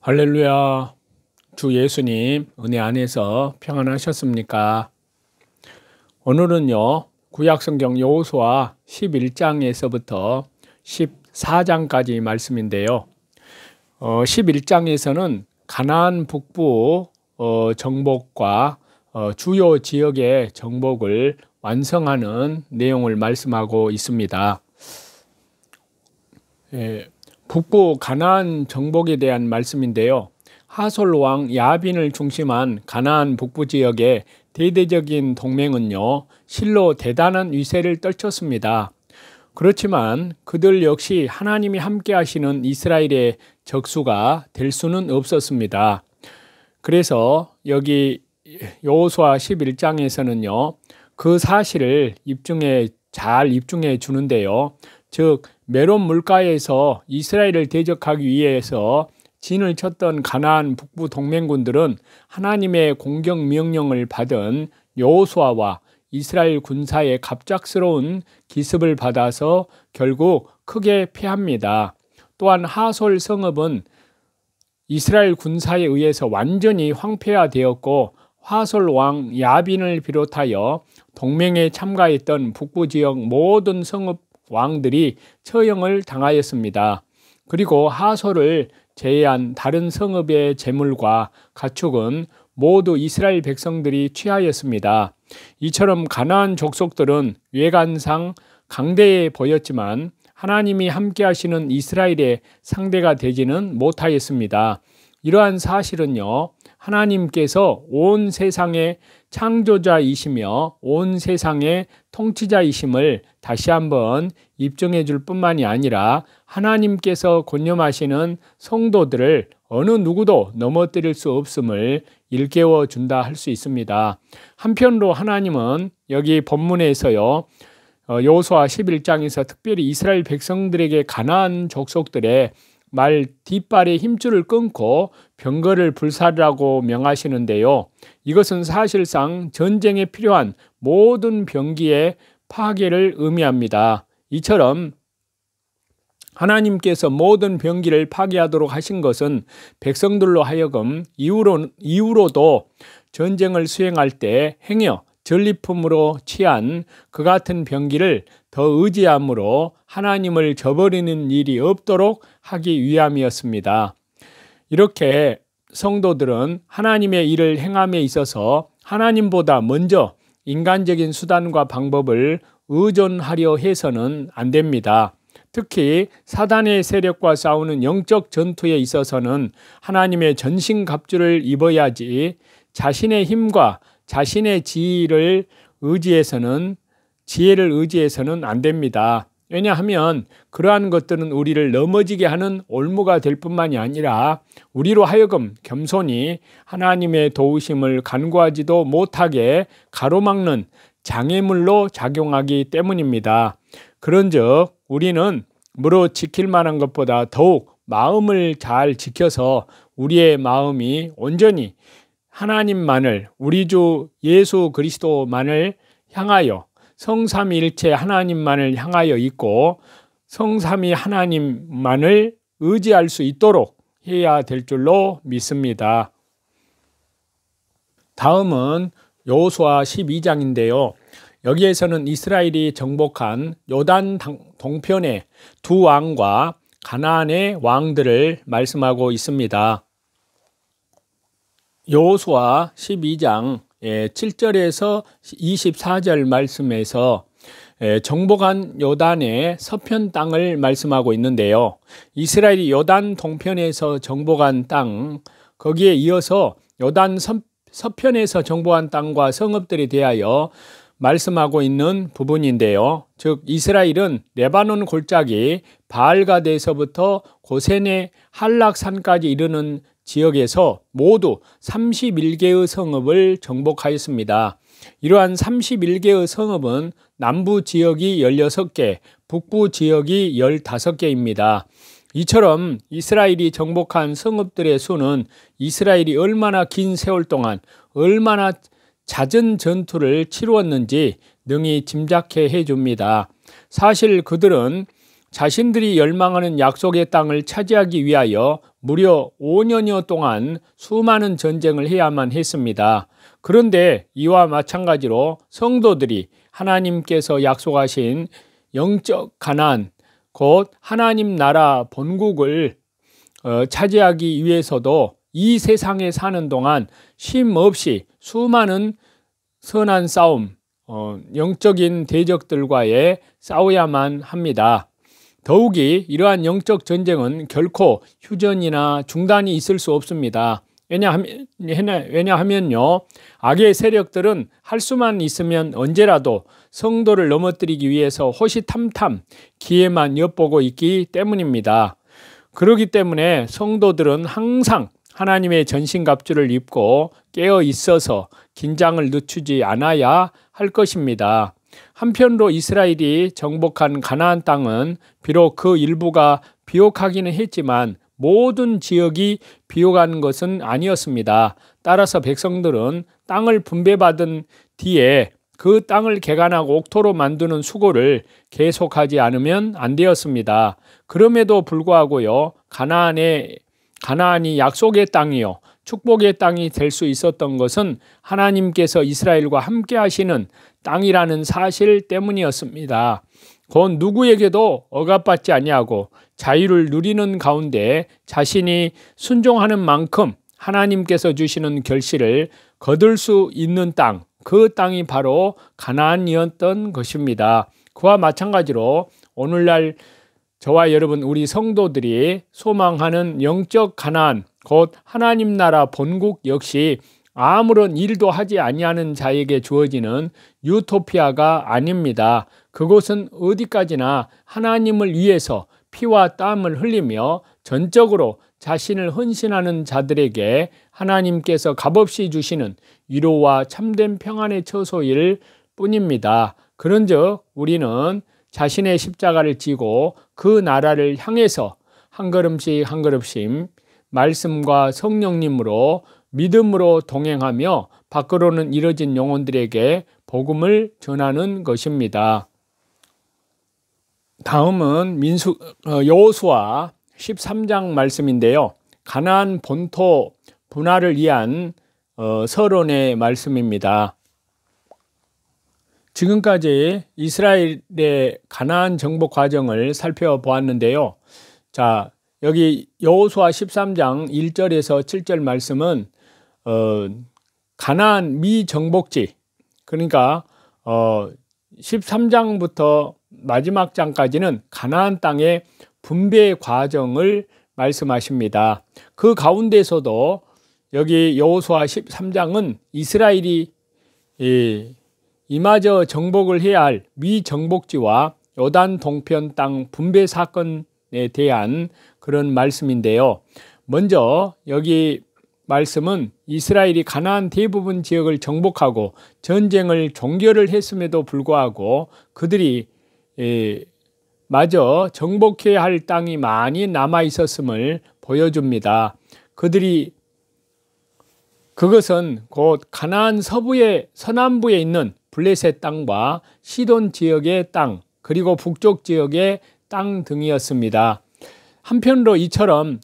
할렐루야. 주 예수님 은혜 안에서 평안하셨습니까? 오늘은요, 구약성경 여호수아 11장에서부터 14장까지 말씀인데요. 11장에서는 가나안 북부 정복과 주요 지역의 정복을 완성하는 내용을 말씀하고 있습니다. 북부 가나안 정복에 대한 말씀인데요. 하솔 왕 야빈을 중심한 가나안 북부 지역의 대대적인 동맹은요, 실로 대단한 위세를 떨쳤습니다. 그렇지만 그들 역시 하나님이 함께 하시는 이스라엘의 적수가 될 수는 없었습니다. 그래서 여기 여호수아 11장에서는요, 그 사실을 잘 입증해 주는데요. 즉 메론 물가에서 이스라엘을 대적하기 위해서 진을 쳤던 가나안 북부 동맹군들은 하나님의 공격 명령을 받은 여호수아와 이스라엘 군사의 갑작스러운 기습을 받아서 결국 크게 패합니다. 또한 하솔 성읍은 이스라엘 군사에 의해서 완전히 황폐화되었고 하솔 왕 야빈을 비롯하여 동맹에 참가했던 북부 지역 모든 성읍 왕들이 처형을 당하였습니다. 그리고 하솔을 제외한 다른 성읍의 재물과 가축은 모두 이스라엘 백성들이 취하였습니다. 이처럼 가나안 족속들은 외관상 강대해 보였지만 하나님이 함께 하시는 이스라엘의 상대가 되지는 못하였습니다. 이러한 사실은요, 하나님께서 온 세상의 창조자이시며 온 세상의 통치자이심을 다시 한번 입증해 줄 뿐만이 아니라 하나님께서 권념하시는 성도들을 어느 누구도 넘어뜨릴 수 없음을 일깨워 준다 할 수 있습니다. 한편으로 하나님은 여기 본문에서요, 여호수아 11장에서 특별히 이스라엘 백성들에게 가나안 족속들의 말 뒷발의 힘줄을 끊고 병거를 불사르라고 명하시는데요. 이것은 사실상 전쟁에 필요한 모든 병기의 파괴를 의미합니다. 이처럼 하나님께서 모든 병기를 파괴하도록 하신 것은 백성들로 하여금 이후로도 전쟁을 수행할 때 행여 전리품으로 취한 그 같은 병기를 더 의지함으로 하나님을 저버리는 일이 없도록 하기 위함이었습니다. 이렇게 성도들은 하나님의 일을 행함에 있어서 하나님보다 먼저 인간적인 수단과 방법을 의존하려 해서는 안 됩니다. 특히 사단의 세력과 싸우는 영적 전투에 있어서는 하나님의 전신갑주를 입어야지 자신의 힘과 자신의 지혜를 의지해서는 안 됩니다. 왜냐하면 그러한 것들은 우리를 넘어지게 하는 올무가 될 뿐만이 아니라 우리로 하여금 겸손히 하나님의 도우심을 간구하지도 못하게 가로막는 장애물로 작용하기 때문입니다. 그런즉 우리는 무릇 지킬 만한 것보다 더욱 마음을 잘 지켜서 우리의 마음이 온전히 하나님만을, 우리 주 예수 그리스도만을 향하여 성삼위일체 하나님만을 향하여 있고 성삼위 하나님만을 의지할 수 있도록 해야 될 줄로 믿습니다. 다음은 여호수아 12장인데요. 여기에서는 이스라엘이 정복한 요단 동편의 두 왕과 가나안의 왕들을 말씀하고 있습니다. 여호수아 12장 7절에서 24절 말씀에서 정복한 요단의 서편 땅을 말씀하고 있는데요. 이스라엘이 요단 동편에서 정복한 땅, 거기에 이어서 요단 서편에서 정복한 땅과 성읍들에 대하여 말씀하고 있는 부분인데요. 즉 이스라엘은 레바논 골짜기 바알가드에서부터 고센의 한락산까지 이르는 지역에서 모두 31개의 성읍을 정복하였습니다. 이러한 31개의 성읍은 남부 지역이 16개, 북부 지역이 15개입니다. 이처럼 이스라엘이 정복한 성읍들의 수는 이스라엘이 얼마나 긴 세월 동안 얼마나 잦은 전투를 치루었는지 능히 짐작해 줍니다. 사실 그들은 자신들이 열망하는 약속의 땅을 차지하기 위하여 무려 5년여 동안 수많은 전쟁을 해야만 했습니다. 그런데 이와 마찬가지로 성도들이 하나님께서 약속하신 영적 가나안, 곧 하나님 나라 본국을 차지하기 위해서도 이 세상에 사는 동안 쉼 없이 수많은 선한 싸움, 영적인 대적들과의 싸워야만 합니다. 더욱이 이러한 영적 전쟁은 결코 휴전이나 중단이 있을 수 없습니다. 왜냐하면요, 악의 세력들은 할 수만 있으면 언제라도 성도를 넘어뜨리기 위해서 호시탐탐 기회만 엿보고 있기 때문입니다. 그렇기 때문에 성도들은 항상 하나님의 전신갑주를 입고 깨어 있어서 긴장을 늦추지 않아야 할 것입니다. 한편으로 이스라엘이 정복한 가나안 땅은 비록 그 일부가 비옥하기는 했지만 모든 지역이 비옥한 것은 아니었습니다. 따라서 백성들은 땅을 분배받은 뒤에 그 땅을 개간하고 옥토로 만드는 수고를 계속하지 않으면 안 되었습니다. 그럼에도 불구하고요, 가나안이 약속의 땅이요 축복의 땅이 될 수 있었던 것은 하나님께서 이스라엘과 함께 하시는 땅이라는 사실 때문이었습니다. 곧 누구에게도 억압받지 아니하고 자유를 누리는 가운데 자신이 순종하는 만큼 하나님께서 주시는 결실을 거둘 수 있는 땅, 그 땅이 바로 가나안이었던 것입니다. 그와 마찬가지로 오늘날 저와 여러분 우리 성도들이 소망하는 영적 가나안, 곧 하나님 나라 본국 역시 아무런 일도 하지 아니하는 자에게 주어지는 유토피아가 아닙니다. 그곳은 어디까지나 하나님을 위해서 피와 땀을 흘리며 전적으로 자신을 헌신하는 자들에게 하나님께서 값없이 주시는 위로와 참된 평안의 처소일 뿐입니다. 그런즉 우리는 자신의 십자가를 지고 그 나라를 향해서 한 걸음씩 한 걸음씩 말씀과 성령님으로 믿음으로 동행하며 밖으로는 이뤄진 영혼들에게 복음을 전하는 것입니다. 다음은 여호수아 13장 말씀인데요. 가나안 본토 분할을 위한 서론의 말씀입니다. 지금까지 이스라엘의 가나안 정복 과정을 살펴보았는데요. 자, 여기 여호수아 13장 1절에서 7절 말씀은 가나안 미정복지, 그러니까 13장부터 마지막 장까지는 가나안 땅의 분배 과정을 말씀하십니다. 그 가운데서도 여기 여호수아 13장은 이스라엘이 이마저 정복을 해야 할 미정복지와 요단 동편 땅 분배 사건에 대한 그런 말씀인데요. 먼저 여기 말씀은 이스라엘이 가나안 대부분 지역을 정복하고 전쟁을 종결을 했음에도 불구하고 그들이 마저 정복해야 할 땅이 많이 남아 있었음을 보여줍니다. 그것은 곧 가나안 서남부에 있는 블레셋 땅과 시돈 지역의 땅, 그리고 북쪽 지역의 땅 등이었습니다. 한편으로 이처럼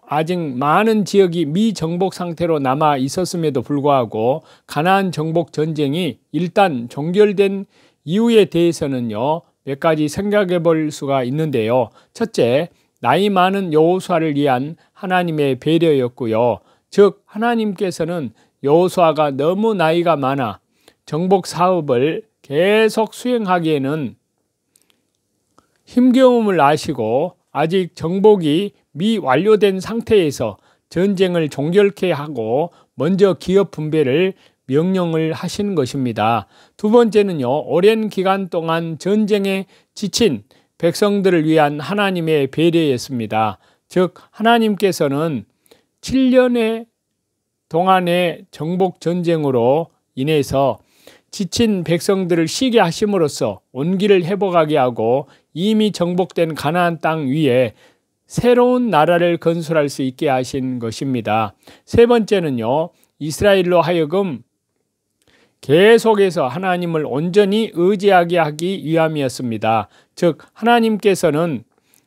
아직 많은 지역이 미정복 상태로 남아 있었음에도 불구하고 가나안 정복 전쟁이 일단 종결된 이유에 대해서는요, 몇 가지 생각해 볼 수가 있는데요. 첫째, 나이 많은 여호수아를 위한 하나님의 배려였고요. 즉 하나님께서는 여호수아가 너무 나이가 많아 정복 사업을 계속 수행하기에는 힘겨움을 아시고 아직 정복이 미완료된 상태에서 전쟁을 종결케 하고 먼저 기업 분배를 명령을 하신 것입니다. 두 번째는요, 오랜 기간 동안 전쟁에 지친 백성들을 위한 하나님의 배려였습니다. 즉 하나님께서는 7년의 동안의 정복 전쟁으로 인해서 지친 백성들을 쉬게 하심으로써 온기를 회복하게 하고 이미 정복된 가나안 땅 위에 새로운 나라를 건설할 수 있게 하신 것입니다. 세 번째는요, 이스라엘로 하여금 계속해서 하나님을 온전히 의지하게 하기 위함이었습니다. 즉 하나님께서는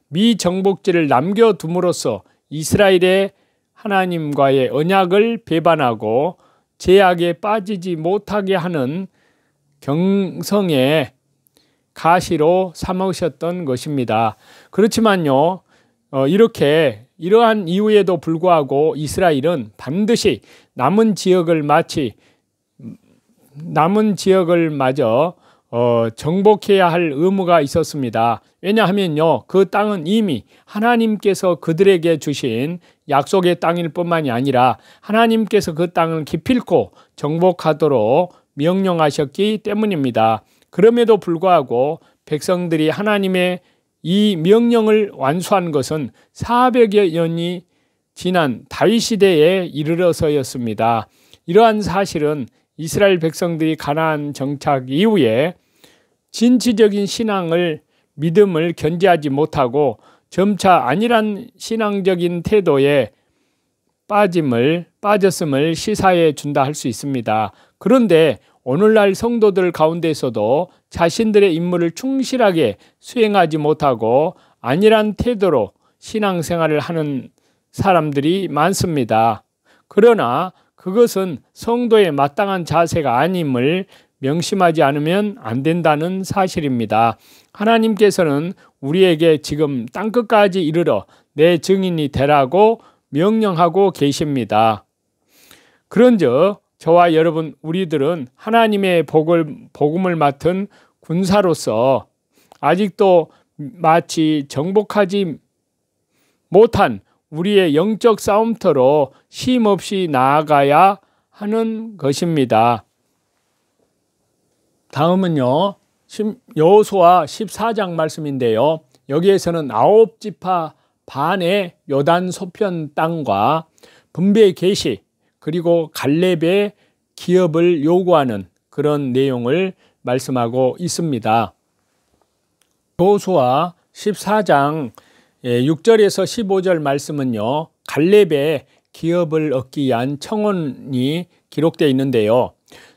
미정복지를 남겨둠으로써 이스라엘의 하나님과의 언약을 배반하고 제약에 빠지지 못하게 하는 경성의 가시로 삼으셨던 것입니다. 그렇지만요, 이러한 이유에도 불구하고 이스라엘은 반드시 남은 지역을 마저 정복해야 할 의무가 있었습니다. 왜냐하면요, 그 땅은 이미 하나님께서 그들에게 주신 약속의 땅일 뿐만이 아니라 하나님께서 그 땅을 기필코 정복하도록 명령하셨기 때문입니다. 그럼에도 불구하고 백성들이 하나님의 이 명령을 완수한 것은 400여 년이 지난 다윗 시대에 이르러서였습니다. 이러한 사실은 이스라엘 백성들이 가나안 정착 이후에 진취적인 믿음을 견지하지 못하고 점차 안일한 신앙적인 태도에 빠졌음을 시사해 준다 할 수 있습니다. 그런데 오늘날 성도들 가운데서도 자신들의 임무를 충실하게 수행하지 못하고 안일한 태도로 신앙생활을 하는 사람들이 많습니다. 그러나 그것은 성도의 마땅한 자세가 아님을 명심하지 않으면 안 된다는 사실입니다. 하나님께서는 우리에게 지금 땅끝까지 이르러 내 증인이 되라고 명령하고 계십니다. 그런즉 저와 여러분 우리들은 하나님의 복음을 맡은 군사로서 아직도 마치 정복하지 못한 우리의 영적 싸움터로 쉼없이 나아가야 하는 것입니다. 다음은요, 여호수아 14장 말씀인데요. 여기에서는 9지파 반의 요단 서편 땅과 분배 계시 그리고 갈렙의 기업을 요구하는 그런 내용을 말씀하고 있습니다. 여호수아 14장 6절에서 15절 말씀은요, 갈렙의 기업을 얻기 위한 청원이 기록되어 있는데요.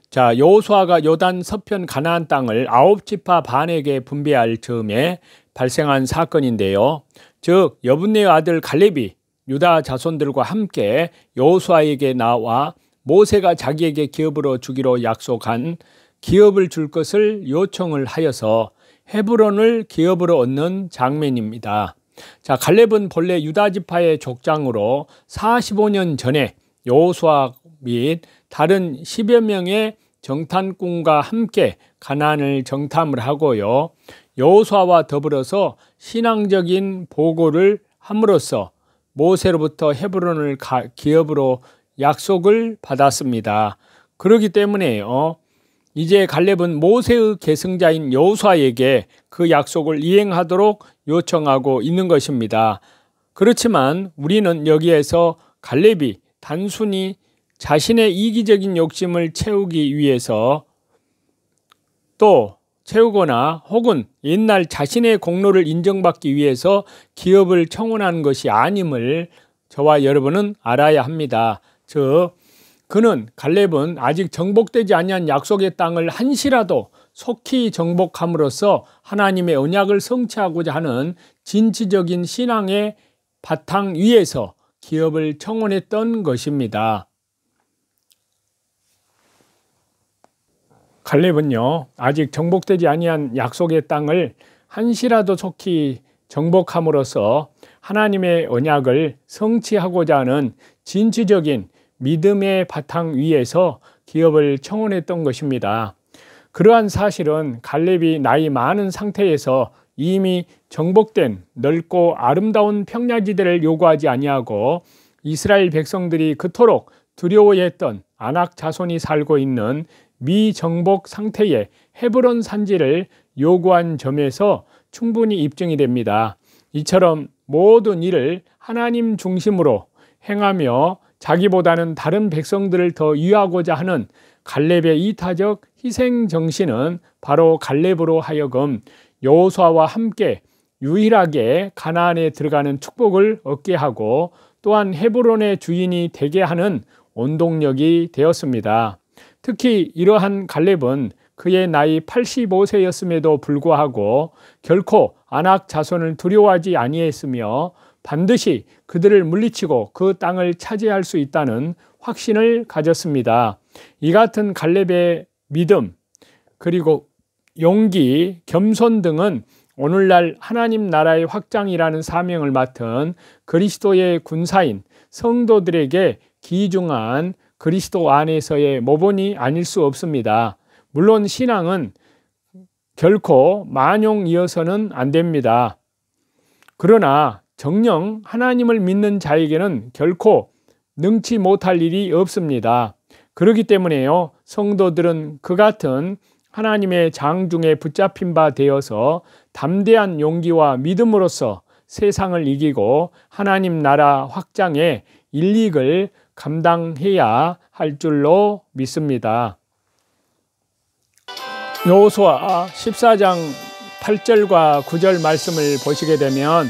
자, 여호수아가 요단 서편 가나안 땅을 9지파 반에게 분배할 즈음에 발생한 사건인데요. 즉 여분네의 아들 갈렙이 유다 자손들과 함께 여호수아에게 나와 모세가 자기에게 기업으로 주기로 약속한 기업을 줄 것을 요청을 하여서 헤브론을 기업으로 얻는 장면입니다. 자, 갈렙은 본래 유다 지파의 족장으로 45년 전에 여호수아 및 다른 10여 명의 정탐꾼과 함께 가나안을 정탐을 하고요, 여호수아와 더불어서 신앙적인 보고를 함으로써 모세로부터 헤브론을 기업으로 약속을 받았습니다. 그렇기 때문에요, 이제 갈렙은 모세의 계승자인 여호수아에게 그 약속을 이행하도록 요청하고 있는 것입니다. 그렇지만 우리는 여기에서 갈렙이 단순히 자신의 이기적인 욕심을 채우기 위해서 또 채우거나 혹은 옛날 자신의 공로를 인정받기 위해서 기업을 청원하는 것이 아님을 저와 여러분은 알아야 합니다. 즉 갈렙은 아직 정복되지 아니한 약속의 땅을 한시라도 속히 정복함으로써 하나님의 언약을 성취하고자 하는 진취적인 신앙의 바탕 위에서 기업을 청원했던 것입니다. 갈렙은요, 아직 정복되지 아니한 약속의 땅을 한시라도 속히 정복함으로써 하나님의 언약을 성취하고자 하는 진취적인 믿음의 바탕 위에서 기업을 청원했던 것입니다. 그러한 사실은 갈렙이 나이 많은 상태에서 이미 정복된 넓고 아름다운 평야지대를 요구하지 아니하고 이스라엘 백성들이 그토록 두려워했던 아낙 자손이 살고 있는 미정복 상태의 헤브론 산지를 요구한 점에서 충분히 입증이 됩니다. 이처럼 모든 일을 하나님 중심으로 행하며 자기보다는 다른 백성들을 더 위하고자 하는 갈렙의 이타적 희생 정신은 바로 갈렙으로 하여금 여호수아와 함께 유일하게 가나안에 들어가는 축복을 얻게 하고 또한 헤브론의 주인이 되게 하는 원동력이 되었습니다. 특히 이러한 갈렙은 그의 나이 85세였음에도 불구하고 결코 아낙 자손을 두려워하지 아니했으며 반드시 그들을 물리치고 그 땅을 차지할 수 있다는 확신을 가졌습니다. 이 같은 갈렙의 믿음, 그리고 용기, 겸손 등은 오늘날 하나님 나라의 확장이라는 사명을 맡은 그리스도의 군사인 성도들에게 귀중한 그리스도 안에서의 모본이 아닐 수 없습니다. 물론 신앙은 결코 만용이어서는 안 됩니다. 그러나 정녕 하나님을 믿는 자에게는 결코 능치 못할 일이 없습니다. 그렇기 때문에요, 성도들은 그 같은 하나님의 장중에 붙잡힌 바 되어서 담대한 용기와 믿음으로써 세상을 이기고 하나님 나라 확장의 일익을 감당해야 할 줄로 믿습니다. 여호수아 14장 8절과 9절 말씀을 보시게 되면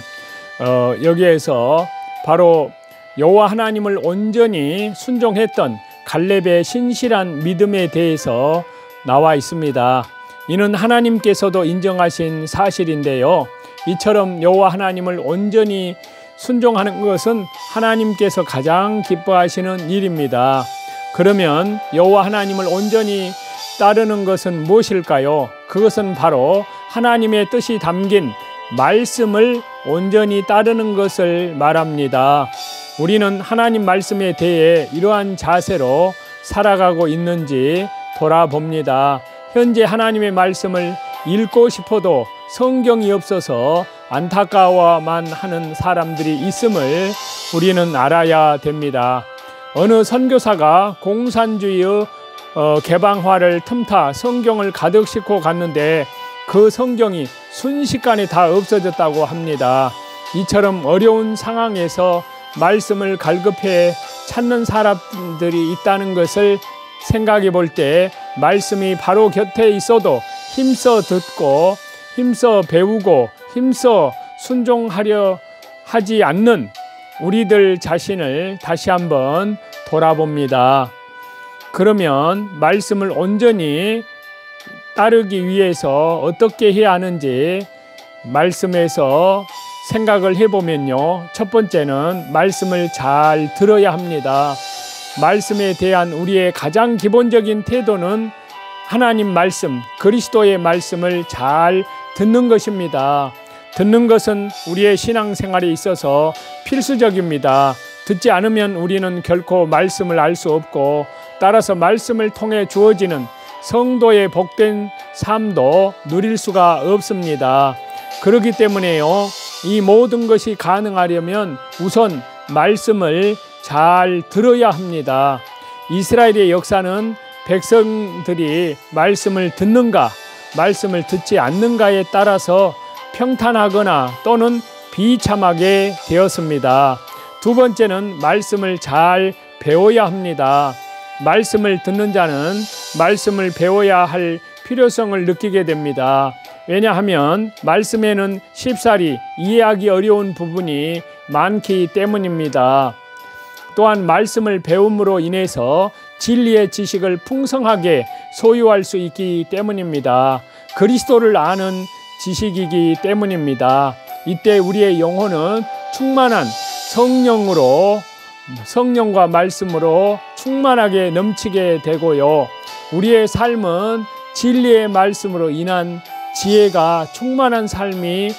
여기에서 바로 여호와 하나님을 온전히 순종했던 갈렙의 신실한 믿음에 대해서 나와 있습니다. 이는 하나님께서도 인정하신 사실인데요, 이처럼 여호와 하나님을 온전히 순종하는 것은 하나님께서 가장 기뻐하시는 일입니다. 그러면 여호와 하나님을 온전히 따르는 것은 무엇일까요? 그것은 바로 하나님의 뜻이 담긴 말씀을 온전히 따르는 것을 말합니다. 우리는 하나님 말씀에 대해 이러한 자세로 살아가고 있는지 돌아봅니다. 현재 하나님의 말씀을 읽고 싶어도 성경이 없어서 안타까워만 하는 사람들이 있음을 우리는 알아야 됩니다. 어느 선교사가 공산주의의 개방화를 틈타 성경을 가득 싣고 갔는데 그 성경이 순식간에 다 없어졌다고 합니다. 이처럼 어려운 상황에서 말씀을 갈급해 찾는 사람들이 있다는 것을 생각해 볼 때 말씀이 바로 곁에 있어도 힘써 듣고 힘써 배우고 힘써 순종하려 하지 않는 우리들 자신을 다시 한번 돌아봅니다. 그러면 말씀을 온전히 따르기 위해서 어떻게 해야 하는지 말씀에서 생각을 해보면요, 첫 번째는 말씀을 잘 들어야 합니다. 말씀에 대한 우리의 가장 기본적인 태도는 하나님 말씀, 그리스도의 말씀을 잘 듣는 것입니다. 듣는 것은 우리의 신앙생활에 있어서 필수적입니다. 듣지 않으면 우리는 결코 말씀을 알 수 없고, 따라서 말씀을 통해 주어지는 성도의 복된 삶도 누릴 수가 없습니다. 그렇기 때문에요, 이 모든 것이 가능하려면 우선 말씀을 잘 들어야 합니다. 이스라엘의 역사는 백성들이 말씀을 듣는가, 말씀을 듣지 않는가에 따라서 평탄하거나 또는 비참하게 되었습니다. 두 번째는 말씀을 잘 배워야 합니다. 말씀을 듣는 자는 말씀을 배워야 할 필요성을 느끼게 됩니다. 왜냐하면 말씀에는 쉽사리 이해하기 어려운 부분이 많기 때문입니다. 또한 말씀을 배움으로 인해서 진리의 지식을 풍성하게 소유할 수 있기 때문입니다. 그리스도를 아는 지식이기 때문입니다. 이때 우리의 영혼은 충만한 성령과 말씀으로 충만하게 넘치게 되고요, 우리의 삶은 진리의 말씀으로 인한 지혜가 충만한 삶이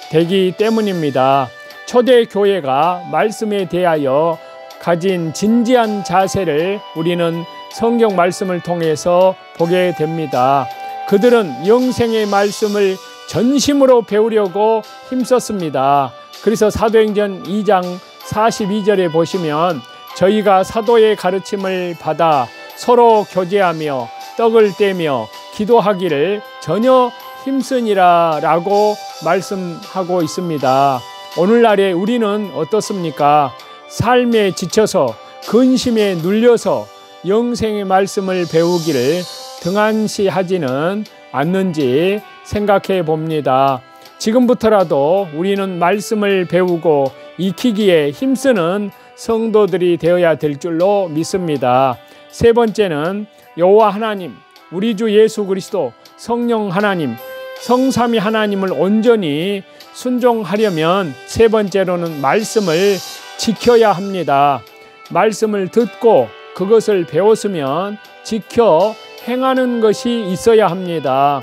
되기 때문입니다. 초대 교회가 말씀에 대하여 가진 진지한 자세를 우리는 성경 말씀을 통해서 보게 됩니다. 그들은 영생의 말씀을 전심으로 배우려고 힘썼습니다. 그래서 사도행전 2장 42절에 보시면 저희가 사도의 가르침을 받아 서로 교제하며 떡을 떼며 기도하기를 전혀 힘쓰니라 라고 말씀하고 있습니다. 오늘날에 우리는 어떻습니까? 삶에 지쳐서 근심에 눌려서 영생의 말씀을 배우기를 등한시하지는 않는지 생각해 봅니다. 지금부터라도 우리는 말씀을 배우고 익히기에 힘쓰는 성도들이 되어야 될 줄로 믿습니다. 세 번째는 여호와 하나님, 우리 주 예수 그리스도, 성령 하나님, 성삼위 하나님을 온전히 순종하려면 세 번째로는 말씀을 지켜야 합니다. 말씀을 듣고 그것을 배웠으면 지켜 행하는 것이 있어야 합니다.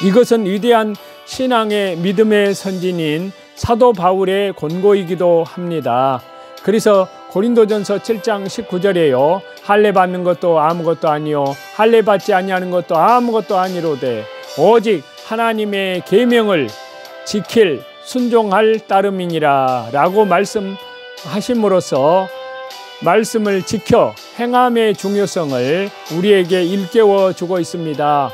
이것은 위대한 신앙의 믿음의 선진인 사도 바울의 권고이기도 합니다. 그래서 고린도전서 7장 19절에요. 할례 받는 것도 아무것도 아니요 할례 받지 아니하는 것도 아무것도 아니로되 오직 하나님의 계명을 지킬 순종할 따름이니라 라고 말씀하심으로써 말씀을 지켜 행함의 중요성을 우리에게 일깨워 주고 있습니다.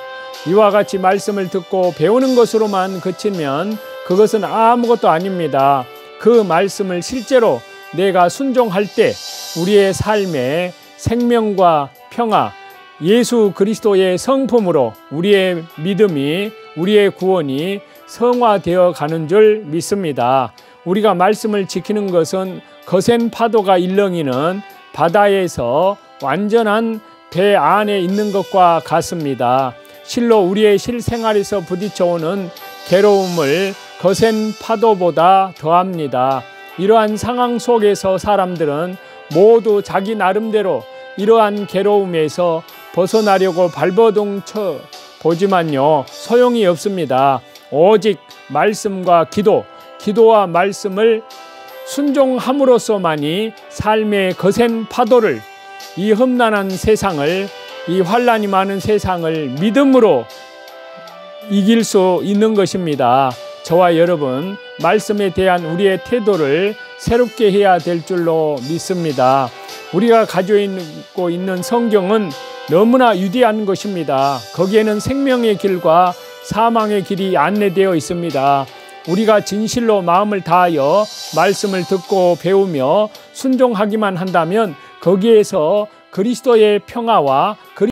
이와 같이 말씀을 듣고 배우는 것으로만 그치면 그것은 아무것도 아닙니다. 그 말씀을 실제로 내가 순종할 때 우리의 삶에 생명과 평화, 예수 그리스도의 성품으로 우리의 믿음이, 우리의 구원이 성화되어 가는 줄 믿습니다. 우리가 말씀을 지키는 것은 거센 파도가 일렁이는 바다에서 완전한 배 안에 있는 것과 같습니다. 실로 우리의 실생활에서 부딪혀오는 괴로움을 거센 파도보다 더합니다. 이러한 상황 속에서 사람들은 모두 자기 나름대로 이러한 괴로움에서 벗어나려고 발버둥 쳐 보지만요, 소용이 없습니다. 오직 말씀과 기도와 말씀을 순종함으로써만이 삶의 거센 파도를, 이 험난한 세상을, 이 환난이 많은 세상을 믿음으로 이길 수 있는 것입니다. 저와 여러분, 말씀에 대한 우리의 태도를 새롭게 해야 될 줄로 믿습니다. 우리가 가지고 있는 성경은 너무나 위대한 것입니다. 거기에는 생명의 길과 사망의 길이 안내되어 있습니다. 우리가 진실로 마음을 다하여 말씀을 듣고 배우며 순종하기만 한다면 거기에서 그리스도의 평화와